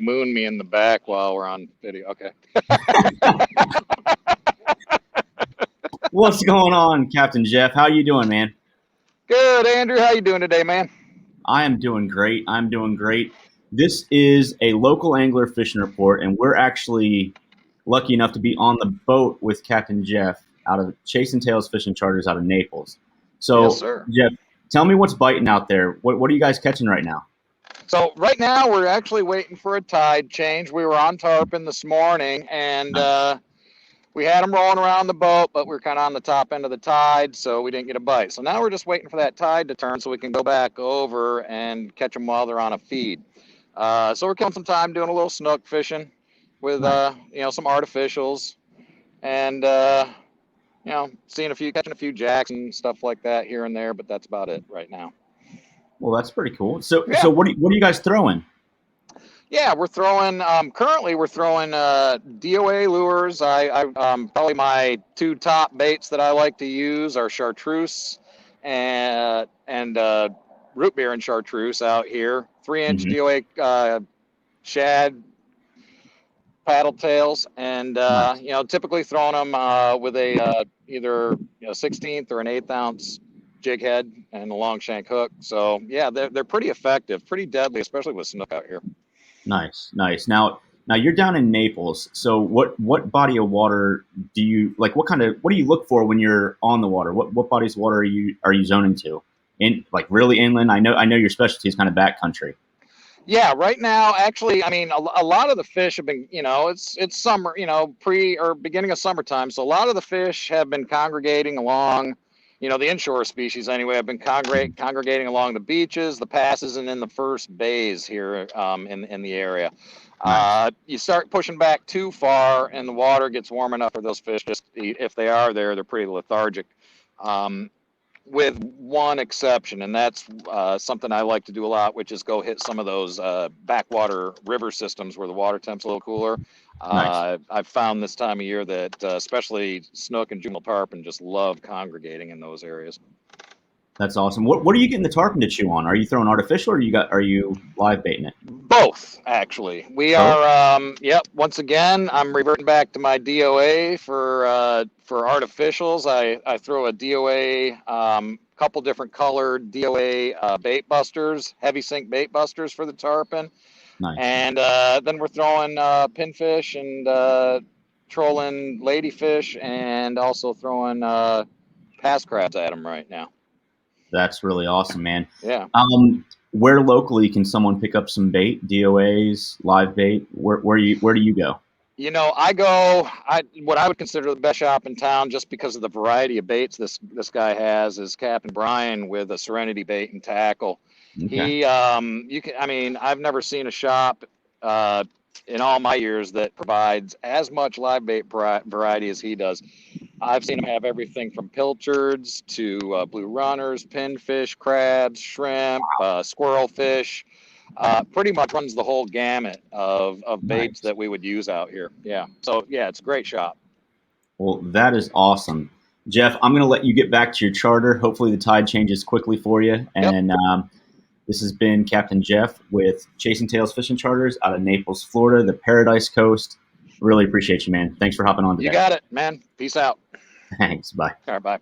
moon me in the back while we're on video. Okay. What's going on, Captain Geoff? How you doing, man? Good, Andrew. How you doing today, man? I am doing great. This is a local angler fishing report, and we're actually lucky enough to be on the boat with Captain Geoff out of Chasin Tales Fishing Charters out of Naples. Yes, So, sir. Geoff, tell me what's biting out there. What are you guys catching right now? So right now we're actually waiting for a tide change. We were on tarpon this morning, and we had them rolling around the boat, but we were kind of on the top end of the tide, so we didn't get a bite. So now we're just waiting for that tide to turn so we can go back over and catch them while they're on a feed. So we're killing some time doing a little snook fishing with some artificials, and catching a few jacks and stuff like that here and there. But that's about it right now. Well, that's pretty cool. So Yeah. what are you guys throwing? Yeah, we're throwing. Currently, we're throwing DOA lures. I probably my two top baits that I like to use are chartreuse and root beer and chartreuse out here. 3-inch DOA shad paddle tails, and Nice. typically throwing them with a either 16th or an 1/8 ounce jig head and a long shank hook. So yeah, they're pretty effective, pretty deadly, especially with snook out here. Nice. Now you're down in Naples. So what body of water do you like? What do you look for when you're on the water? What bodies of water are you zoning to? In like really inland? I know your specialty is kind of backcountry. Yeah, right now, actually, I mean, a lot of the fish have been, it's summer, pre or beginning of summertime. So a lot of the fish have been congregating along, the inshore species anyway, have been congregating along the beaches, the passes, and in the first bays here in the area. Nice. You start pushing back too far, and the water gets warm enough for those fish just to eat. If they are there, they're pretty lethargic. With one exception, and that's something I like to do a lot, which is go hit some of those backwater river systems where the water temp's a little cooler. Nice. I've found this time of year that especially snook and juvenile tarpon just love congregating in those areas. That's awesome. What are you getting the tarpon to chew on? Are you throwing artificial, or are you live baiting it? Both, actually. We are. Once again, I'm reverting back to my DOA for artificials. I throw a DOA, couple different colored DOA bait busters, heavy sink bait busters for the tarpon, Nice. and then we're throwing pinfish and trolling ladyfish, and also throwing pass crabs at them right now. That's really awesome, man. Yeah. Where locally can someone pick up some bait, DOAs, live bait? Where do you go? What I would consider the best shop in town, just because of the variety of baits this guy has, is Captain Brian with a Serenity Bait and Tackle. Okay. I've never seen a shop in all my years that provides as much live bait variety as he does. I've seen him have everything from pilchards to blue runners, pinfish, crabs, shrimp, squirrelfish. Pretty much runs the whole gamut of baits that we would use out here. Yeah. So yeah, it's a great shop. Well, that is awesome. Geoff, I'm going to let you get back to your charter. Hopefully the tide changes quickly for you. And this has been Captain Geoff with Chasin Tales Fishing Charters out of Naples, Florida, the Paradise Coast. Really appreciate you, man. Thanks for hopping on today. You got it, man. Peace out. Thanks. Bye. All right, bye.